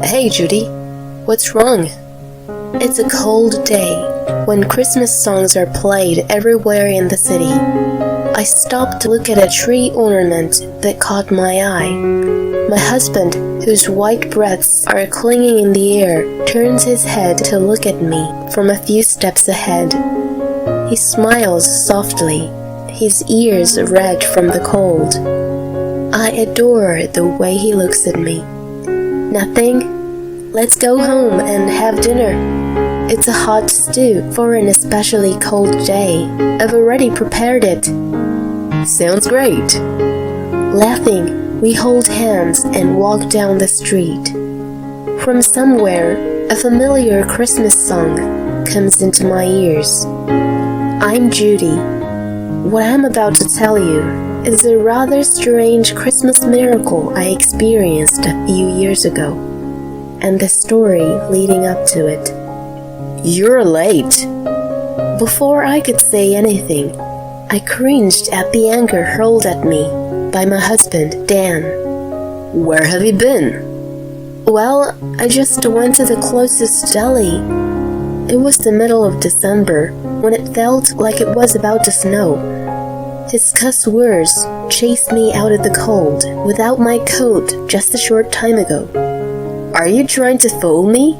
Hey, Judy. What's wrong? It's a cold day when Christmas songs are played everywhere in the city. I stopped to look at a tree ornament that caught my eye. My husband, whose white breaths are clinging in the air, turns his head to look at me from a few steps ahead. He smiles softly, his ears red from the cold. I adore the way he looks at me. Nothing? Let's go home and have dinner. It's a hot stew for an especially cold day. I've already prepared it. Sounds great. Laughing, we hold hands and walk down the street. From somewhere, a familiar Christmas song comes into my ears. I'm Judy. What I'm about to tell you is a rather strange Christmas miracle I experienced a few years ago, and the story leading up to it. You're late. Before I could say anything, I cringed at the anger hurled at me by my husband, Dan. Where have you been? Well, I just went to the closest deli. It was the middle of December, when it felt like it was about to snow. His cuss words chased me out of the cold without my coat just a short time ago. Are you trying to fool me?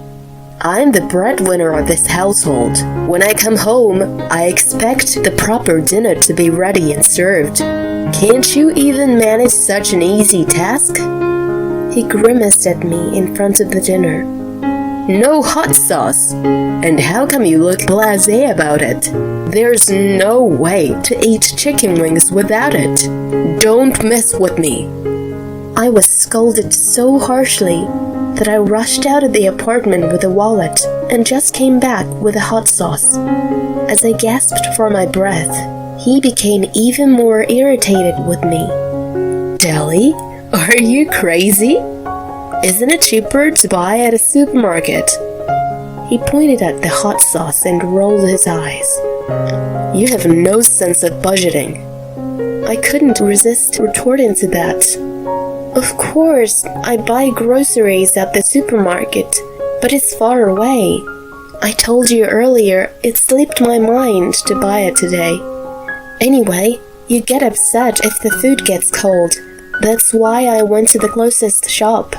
I'm the breadwinner of this household. When I come home, I expect the proper dinner to be ready and served. Can't you even manage such an easy task? He grimaced at me in front of the dinner. No hot sauce. And how come you look blasé about it? There's no way to eat chicken wings without it. Don't mess with me. I was scolded so harshly that I rushed out of the apartment with a wallet and just came back with a hot sauce. As I gasped for my breath, he became even more irritated with me. Deli? Are you crazy? Isn't it cheaper to buy at a supermarket? He pointed at the hot sauce and rolled his eyes. You have no sense of budgeting. I couldn't resist retorting to that. Of course, I buy groceries at the supermarket, but it's far away. I told you earlier it slipped my mind to buy it today. Anyway, you get upset if the food gets cold. That's why I went to the closest shop.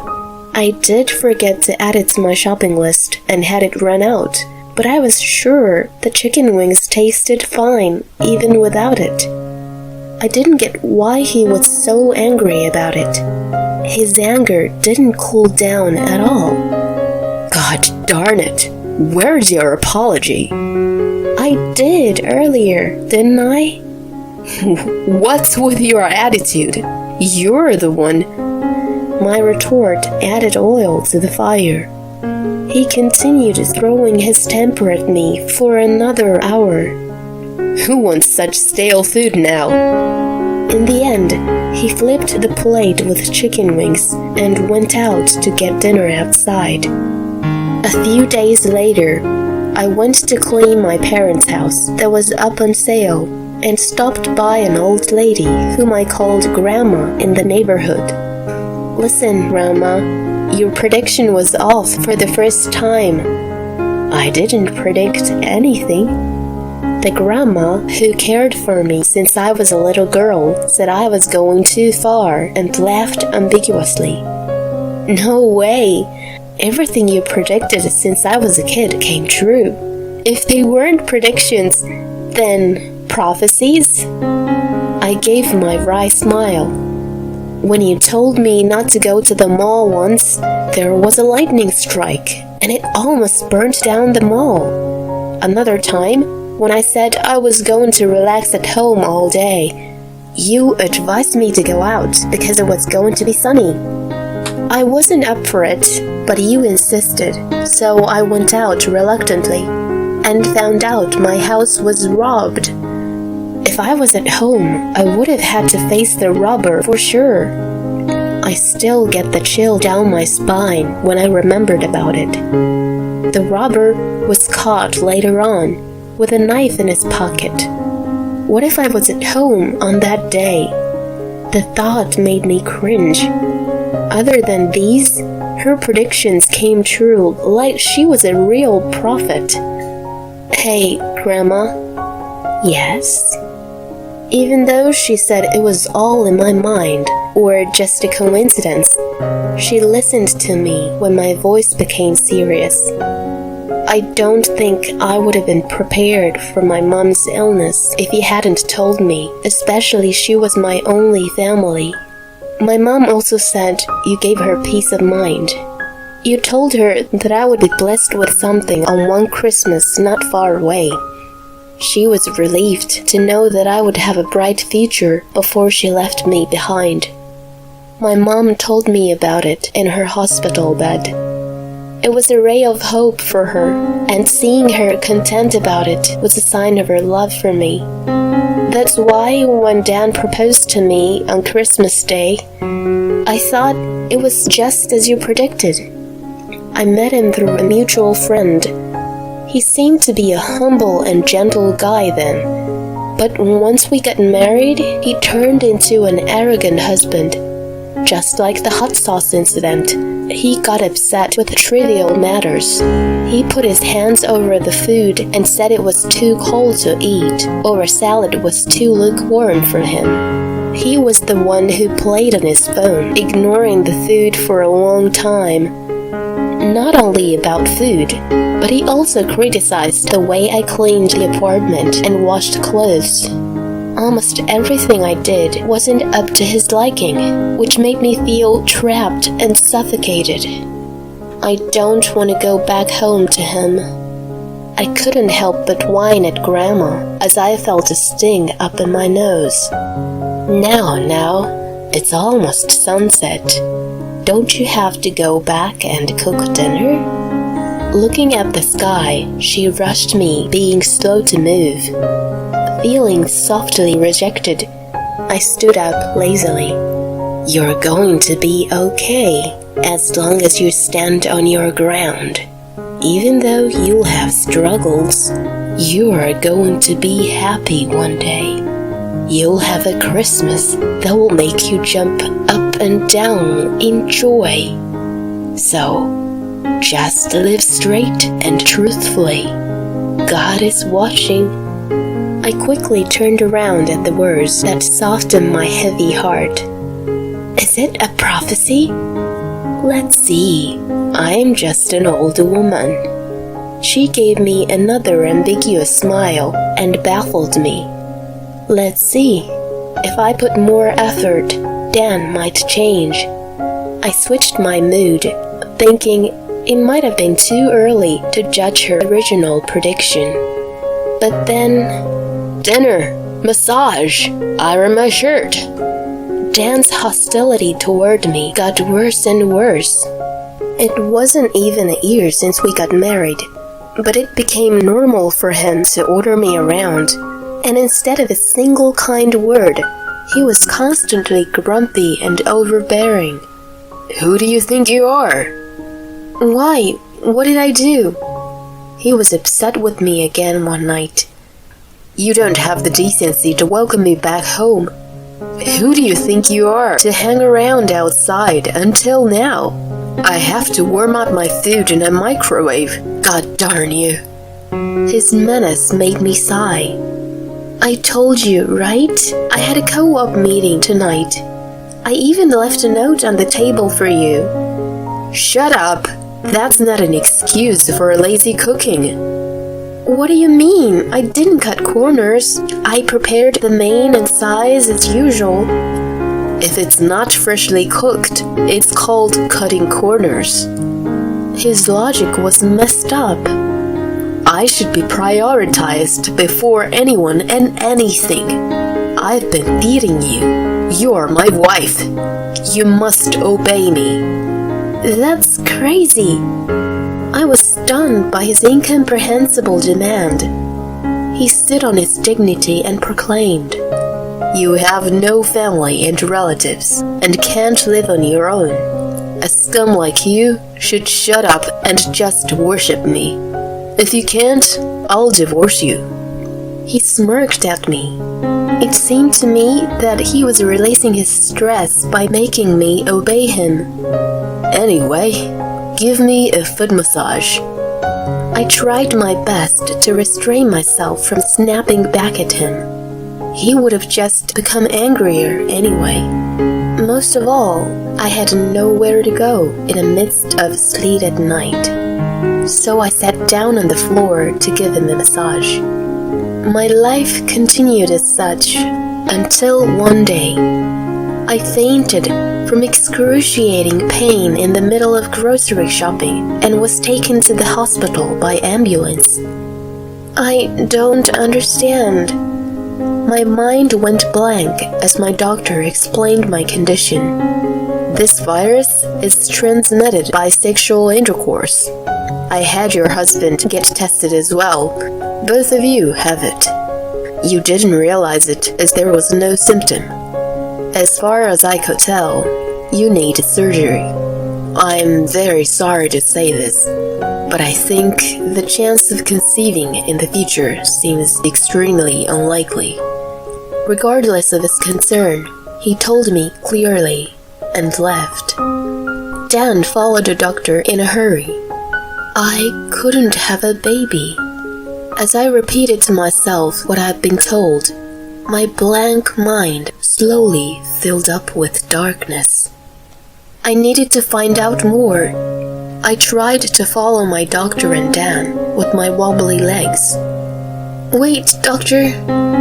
I did forget to add it to my shopping list and had it run out, but I was sure the chicken wings tasted fine even without it. I didn't get why he was so angry about it. His anger didn't cool down at all. God darn it! Where's your apology? I did earlier, didn't I? What's with your attitude? You're the one. My retort added oil to the fire. He continued throwing his temper at me for another hour. Who wants such stale food now? In the end, he flipped the plate with chicken wings and went out to get dinner outside. A few days later, I went to clean my parents' house that was up on sale and stopped by an old lady whom I called Grandma in the neighborhood. Listen, Grandma, your prediction was off for the first time. I didn't predict anything. The grandma who cared for me since I was a little girl said I was going too far and laughed ambiguously. No way! Everything you predicted since I was a kid came true. If they weren't predictions, then prophecies? I gave my wry smile. When you told me not to go to the mall once, there was a lightning strike, and it almost burnt down the mall. Another time, when I said I was going to relax at home all day, you advised me to go out because it was going to be sunny. I wasn't up for it, but you insisted, so I went out reluctantly, and found out my house was robbed. If I was at home, I would have had to face the robber for sure. I still get the chill down my spine when I remembered about it. The robber was caught later on with a knife in his pocket. What if I was at home on that day? The thought made me cringe. Other than these, Her predictions came true like she was a real prophet. "Hey, Grandma." "Yes?" Even though she said it was all in my mind, or just a coincidence, she listened to me when my voice became serious. I don't think I would have been prepared for my mom's illness if you hadn't told me, especially she was my only family. My mom also said you gave her peace of mind. You told her that I would be blessed with something on one Christmas not far away. She was relieved to know that I would have a bright future before she left me behind. My mom told me about it in her hospital bed. It was a ray of hope for her, and seeing her content about it was a sign of her love for me. That's why when Dan proposed to me on Christmas Day, I thought it was just as you predicted. I met him through a mutual friend. He seemed to be a humble and gentle guy then, but once we got married, he turned into an arrogant husband. Just like the hot sauce incident, he got upset with trivial matters. He put his hands over the food and said it was too cold to eat, or a salad was too lukewarm for him. He was the one who played on his phone, ignoring the food for a long time. Not only about food, but he also criticized the way I cleaned the apartment and washed clothes. Almost everything I did wasn't up to his liking, which made me feel trapped and suffocated. I don't want to go back home to him. I couldn't help but whine at Grandma as I felt a sting up in my nose. Now, it's almost sunset. Don't you have to go back and cook dinner?" Looking at the sky, she rushed me, being slow to move. Feeling softly rejected, I stood up lazily. "You're going to be okay, as long as you stand on your ground. Even though you'll have struggles, you are going to be happy one day. You'll have a Christmas that will make you jump up and down in joy. So, just live straight and truthfully. God is watching." I quickly turned around at the words that softened my heavy heart. "Is it a prophecy?" "Let's see. I'm just an old woman." She gave me another ambiguous smile and baffled me. "Let's see. If I put more effort, Dan might change." I switched my mood, thinking it might have been too early to judge her original prediction. But then, "Dinner, massage, iron my shirt." Dan's hostility toward me got worse and worse. It wasn't even a year since we got married, but it became normal for him to order me around, and instead of a single kind word, he was constantly grumpy and overbearing. "Who do you think you are?" "Why? What did I do?" He was upset with me again one night. "You don't have the decency to welcome me back home. Who do you think you are to hang around outside until now? I have to warm up my food in a microwave, god darn you." His menace made me sigh. "I told you, right? I had a co-op meeting tonight. I even left a note on the table for you." "Shut up! That's not an excuse for lazy cooking." "What do you mean? I didn't cut corners. I prepared the main and sides as usual." "If it's not freshly cooked, it's called cutting corners." His logic was messed up. I should be prioritized before anyone and anything. I've been feeding you. You're my wife. You must obey me. That's crazy. I was stunned by his incomprehensible demand. He stood on his dignity and proclaimed, "You have no family and relatives, and can't live on your own. A scum like you should shut up and just worship me. If you can't, I'll divorce you." He smirked at me. It seemed to me that he was releasing his stress by making me obey him. Anyway, give me a foot massage. I tried my best to restrain myself from snapping back at him. He would have just become angrier anyway. Most of all, I had nowhere to go in the midst of sleet at night. So I sat down on the floor to give him a massage. My life continued as such until one day I fainted from excruciating pain in the middle of grocery shopping and was taken to the hospital by ambulance. I don't understand. My mind went blank as my doctor explained my condition. This virus is transmitted by sexual intercourse. I had your husband get tested as well. Both of you have it. You didn't realize it as there was no symptom. As far as I could tell, you need surgery. I'm very sorry to say this, but I think the chance of conceiving in the future seems extremely unlikely. Regardless of his concern, he told me clearly and left. Dan followed the doctor in a hurry. I couldn't have a baby. As I repeated to myself what I'd been told, my blank mind slowly filled up with darkness. I needed to find out more. I tried to follow my doctor and Dan with my wobbly legs. Wait, Doctor,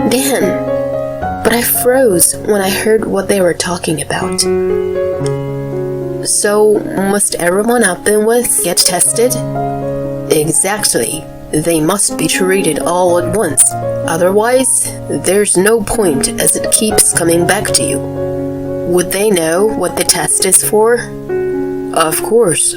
Dan. But I froze when I heard what they were talking about. So, must everyone I've been with get tested? Exactly. They must be treated all at once. Otherwise, there's no point as it keeps coming back to you. Would they know what the test is for? Of course.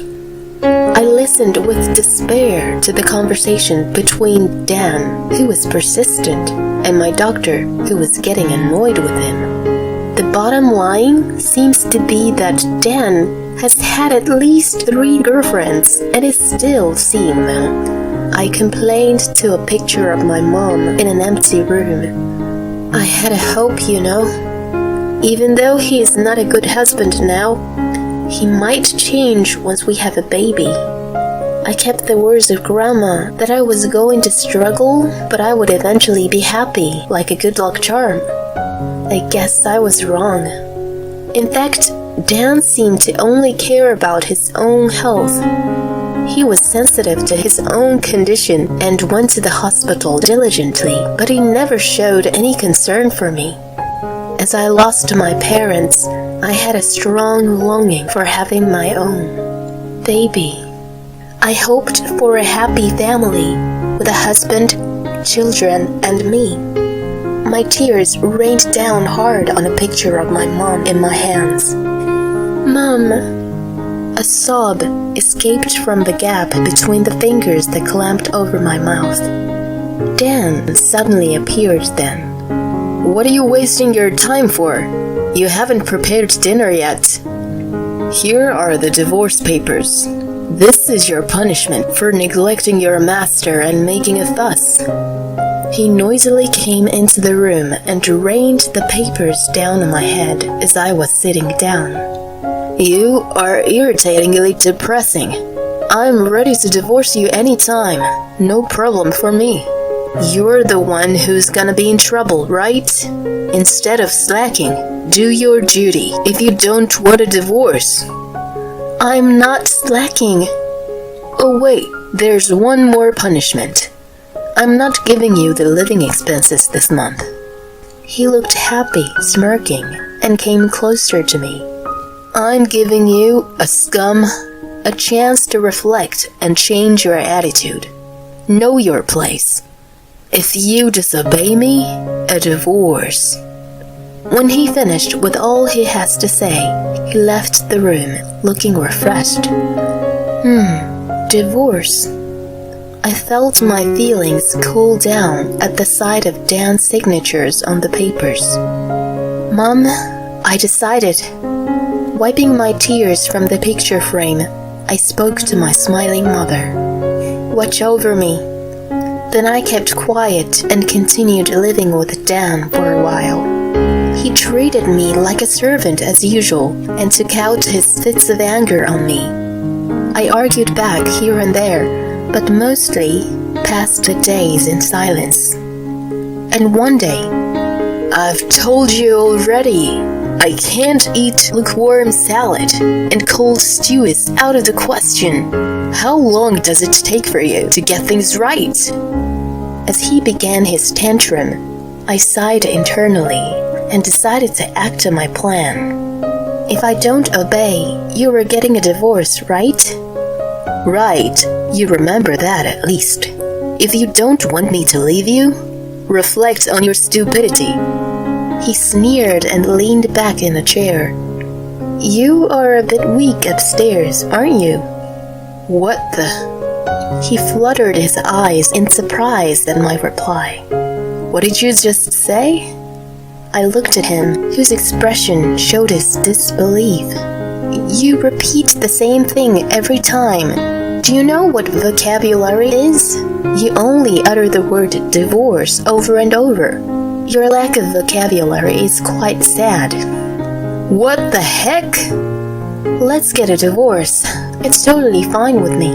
I listened with despair to the conversation between Dan, who was persistent, and my doctor, who was getting annoyed with him. The bottom line seems to be that Dan has had at least 3 girlfriends and is still seeing them. I complained to a picture of my mom in an empty room. I had a hope, you know. Even though he is not a good husband now, he might change once we have a baby. I kept the words of Grandma that I was going to struggle, but I would eventually be happy, like a good luck charm. I guess I was wrong. In fact, Dan seemed to only care about his own health. He was sensitive to his own condition and went to the hospital diligently, but he never showed any concern for me. As I lost my parents, I had a strong longing for having my own baby. I hoped for a happy family with a husband, children, and me. My tears rained down hard on a picture of my mom in my hands. Mom! A sob escaped from the gap between the fingers that clamped over my mouth. Dan suddenly appeared then. What are you wasting your time for? You haven't prepared dinner yet. Here are the divorce papers. This is your punishment for neglecting your master and making a fuss. He noisily came into the room and rained the papers down on my head as I was sitting down. You are irritatingly depressing. I'm ready to divorce you anytime. No problem for me. You're the one who's gonna be in trouble, right? Instead of slacking, do your duty if you don't want a divorce. I'm not slacking. Oh wait, there's one more punishment. I'm not giving you the living expenses this month. He looked happy, smirking, and came closer to me. I'm giving you, a chance to reflect and change your attitude. Know your place. If you disobey me, a divorce. When he finished with all he has to say, he left the room, looking refreshed. Divorce. I felt my feelings cool down at the sight of Dan's signatures on the papers. Mom, I decided. Wiping my tears from the picture frame, I spoke to my smiling mother. Watch over me. Then I kept quiet and continued living with Dan for a while. He treated me like a servant as usual and took out his fits of anger on me. I argued back here and there, but mostly passed the days in silence. And one day, "I've told you already, I can't eat lukewarm salad, and cold stew is out of the question. How long does it take for you to get things right?" As he began his tantrum, I sighed internally and decided to act on my plan. "If I don't obey, you are getting a divorce, right?" "Right, you remember that at least. If you don't want me to leave you, reflect on your stupidity." He sneered and leaned back in a chair. "You are a bit weak upstairs, aren't you?" "What the?" He fluttered his eyes in surprise at my reply. "What did you just say?" I looked at him, whose expression showed his disbelief. "You repeat the same thing every time. Do you know what vocabulary is? You only utter the word divorce over and over. Your lack of vocabulary is quite sad." "What the heck?" "Let's get a divorce. It's totally fine with me.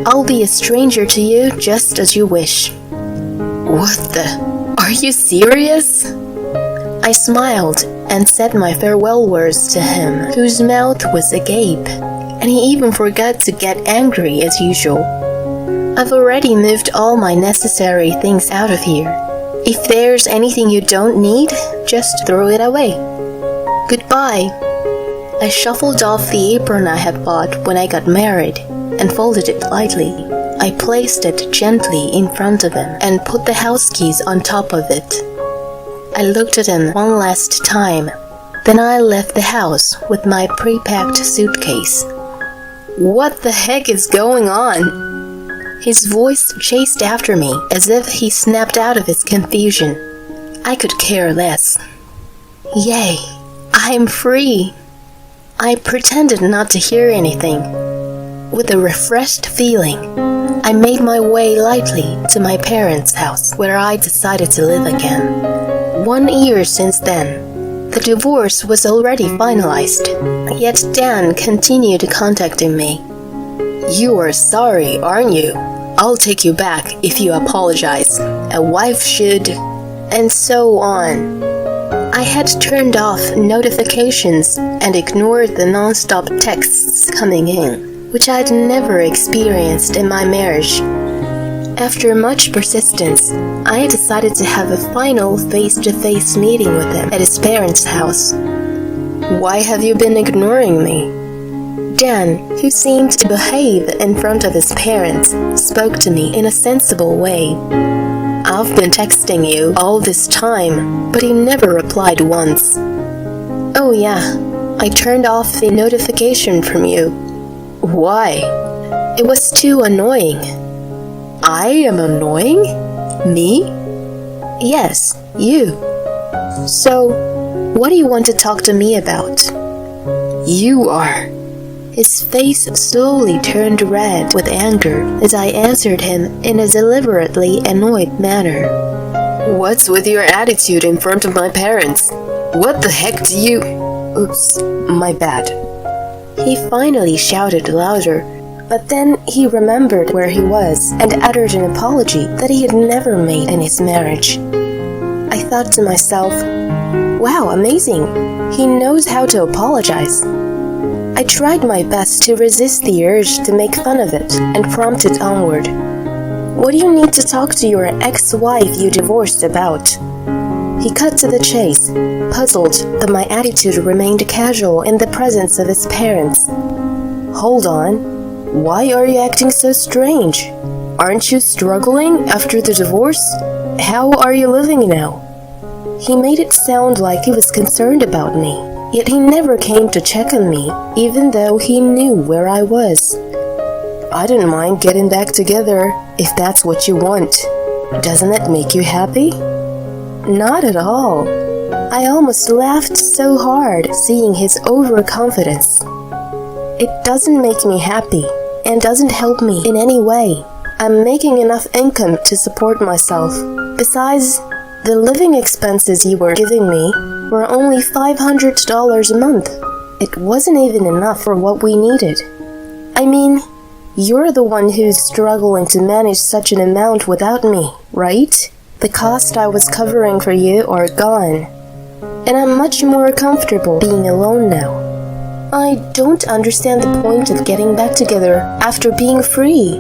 I'll be a stranger to you just as you wish." "What the? Are you serious?" I smiled and said my farewell words to him, whose mouth was agape, and he even forgot to get angry as usual. "I've already moved all my necessary things out of here. If there's anything you don't need, just throw it away. Goodbye." I shuffled off the apron I had bought when I got married and folded it lightly. I placed it gently in front of him and put the house keys on top of it. I looked at him one last time. Then I left the house with my pre-packed suitcase. "What the heck is going on?" His voice chased after me as if he snapped out of his confusion. I could care less. Yay, I'm free. I pretended not to hear anything. With a refreshed feeling, I made my way lightly to my parents' house, where I decided to live again. 1 year since then, the divorce was already finalized, yet Dan continued contacting me. "You are sorry, aren't you? I'll take you back if you apologize. A wife should..." and so on. I had turned off notifications and ignored the non-stop texts coming in, which I'd never experienced in my marriage. After much persistence, I decided to have a final face-to-face meeting with him at his parents' house. "Why have you been ignoring me?" Dan, who seemed to behave in front of his parents, spoke to me in a sensible way. "I've been texting you all this time, but you never replied once." "Oh yeah, I turned off the notification from you." "Why?" "It was too annoying." "I am annoying? Me?" "Yes, you. So, what do you want to talk to me about?" "You are..." His face slowly turned red with anger as I answered him in a deliberately annoyed manner. "What's with your attitude in front of my parents? What the heck do you..." "Oops, my bad." He finally shouted louder, but then he remembered where he was and uttered an apology that he had never made in his marriage. I thought to myself, wow, amazing. He knows how to apologize. I tried my best to resist the urge to make fun of it and prompted onward. "What do you need to talk to your ex-wife you divorced about?" He cut to the chase, puzzled that my attitude remained casual in the presence of his parents. "Hold on. Why are you acting so strange? Aren't you struggling after the divorce? How are you living now?" He made it sound like he was concerned about me. Yet he never came to check on me, even though he knew where I was. "I didn't mind getting back together, if that's what you want. Doesn't it make you happy?" Not at all. I almost laughed so hard seeing his overconfidence. It doesn't make me happy, and doesn't help me in any way. I'm making enough income to support myself. Besides, the living expenses you were giving me, were only $500 a month. It wasn't even enough for what we needed. I mean, you're the one who's struggling to manage such an amount without me, right? The cost I was covering for you are gone, and I'm much more comfortable being alone now. I don't understand the point of getting back together after being free.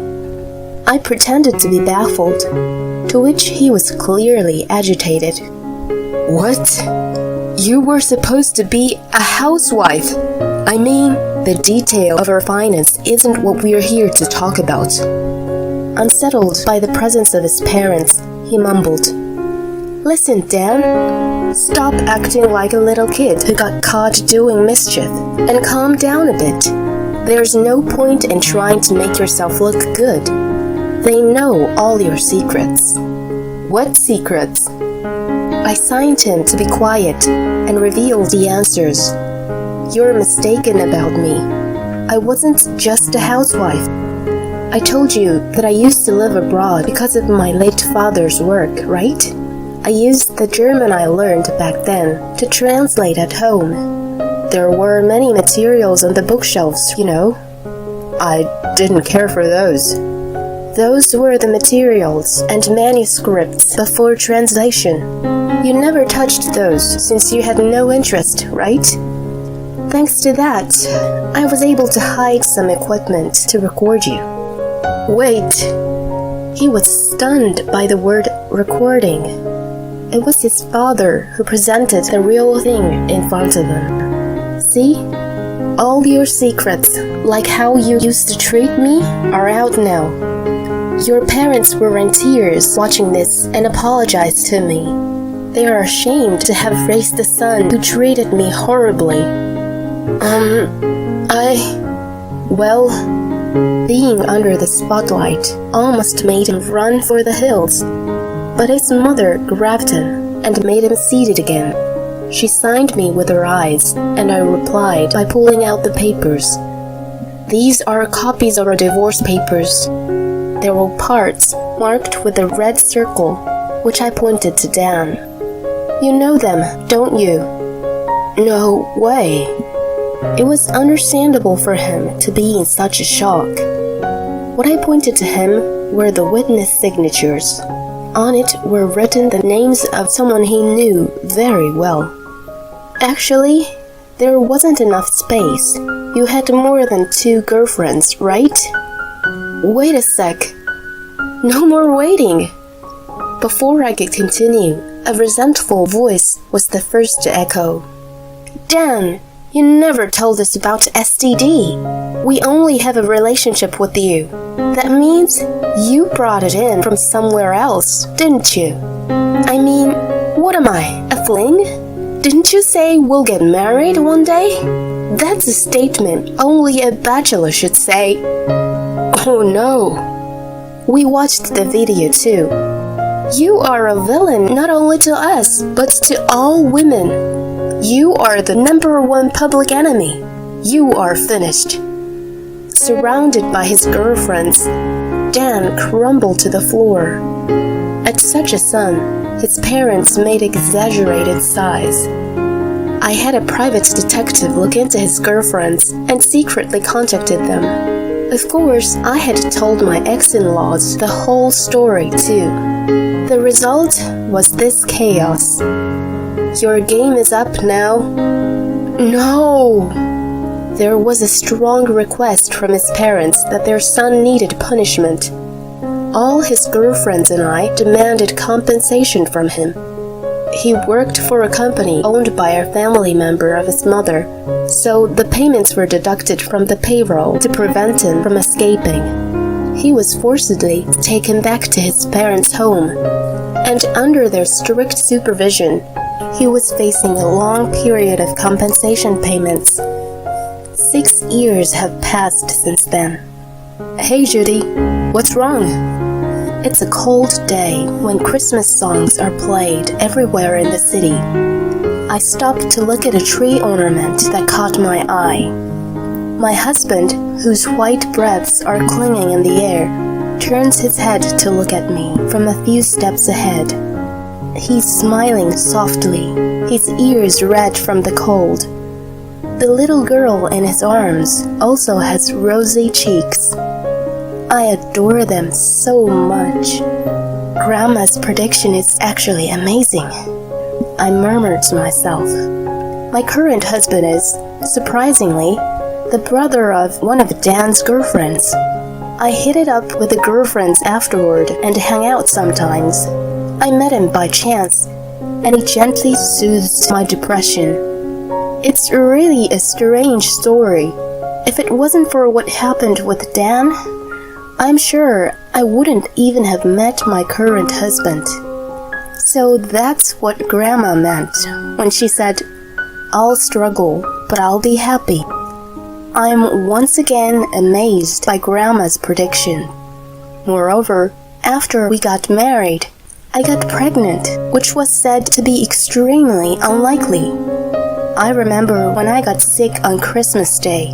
I pretended to be baffled, to which he was clearly agitated. What? You were supposed to be a housewife. I mean, the detail of our finance isn't what we're here to talk about. Unsettled by the presence of his parents, he mumbled, Listen, Dan, stop acting like a little kid who got caught doing mischief and calm down a bit. There's no point in trying to make yourself look good. They know all your secrets. What secrets? I signed him to be quiet and revealed the answers. You're mistaken about me. I wasn't just a housewife. I told you that I used to live abroad because of my late father's work, right? I used the German I learned back then to translate at home. There were many materials on the bookshelves, you know. I didn't care for those. Those were the materials and manuscripts before translation. You never touched those since you had no interest, right? Thanks to that, I was able to hide some equipment to record you. Wait. He was stunned by the word recording. It was his father who presented the real thing in front of him. See? All your secrets, like how you used to treat me, are out now. Your parents were in tears watching this and apologized to me. They are ashamed to have raised a son who treated me horribly. Being under the spotlight almost made him run for the hills. But his mother grabbed him and made him seated again. She signed me with her eyes, and I replied by pulling out the papers. These are copies of our divorce papers. There were parts marked with a red circle, which I pointed to Dan. You know them, don't you? No way. It was understandable for him to be in such a shock. What I pointed to him were the witness signatures. On it were written the names of someone he knew very well. Actually, there wasn't enough space. You had more than 2 girlfriends, right? Wait a sec. No more waiting. Before I could continue, a resentful voice was the first to echo. Dan, you never told us about STD. We only have a relationship with you. That means you brought it in from somewhere else, didn't you? I mean, what am I, a fling? Didn't you say we'll get married one day? That's a statement only a bachelor should say. Oh no. We watched the video too. You are a villain not only to us, but to all women. You are the #1 public enemy. You are finished. Surrounded by his girlfriends, Dan crumbled to the floor. At such a son, his parents made exaggerated sighs. I had a private detective look into his girlfriends and secretly contacted them. Of course, I had told my ex-in-laws the whole story too. The result was this chaos. Your game is up now. No! There was a strong request from his parents that their son needed punishment. All his girlfriends and I demanded compensation from him. He worked for a company owned by a family member of his mother, so the payments were deducted from the payroll to prevent him from escaping. He was forcibly taken back to his parents' home, and under their strict supervision, he was facing a long period of compensation payments. 6 years have passed since then. Hey Judy, what's wrong? It's a cold day when Christmas songs are played everywhere in the city. I stopped to look at a tree ornament that caught my eye. My husband, whose white breaths are clinging in the air, turns his head to look at me from a few steps ahead. He's smiling softly, his ears red from the cold. The little girl in his arms also has rosy cheeks. I adore them so much. Grandma's prediction is actually amazing. I murmured to myself. My current husband is, surprisingly, the brother of one of Dan's girlfriends. I hit it up with the girlfriends afterward and hang out sometimes. I met him by chance, and he gently soothed my depression. It's really a strange story. If it wasn't for what happened with Dan, I'm sure I wouldn't even have met my current husband. So that's what Grandma meant when she said, "I'll struggle, but I'll be happy." I'm once again amazed by Grandma's prediction. Moreover, after we got married, I got pregnant, which was said to be extremely unlikely. I remember when I got sick on Christmas Day,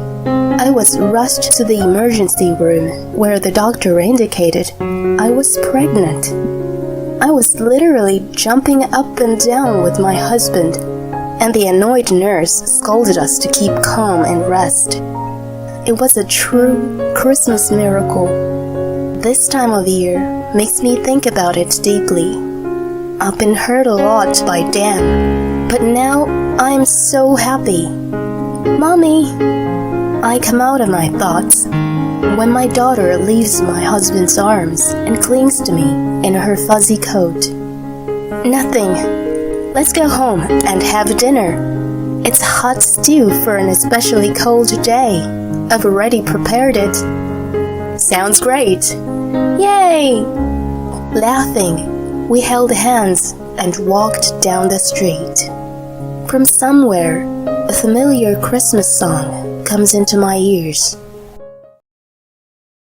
I was rushed to the emergency room where the doctor indicated I was pregnant. I was literally jumping up and down with my husband, and the annoyed nurse scolded us to keep calm and rest. It was a true Christmas miracle. This time of year makes me think about it deeply. I've been hurt a lot by Dan, but now I'm so happy. Mommy! I come out of my thoughts when my daughter leaves my husband's arms and clings to me in her fuzzy coat. Nothing. Let's go home and have dinner. It's hot stew for an especially cold day. I've already prepared it. Sounds great. Yay! Laughing, we held hands and walked down the street. From somewhere, a familiar Christmas song comes into my ears.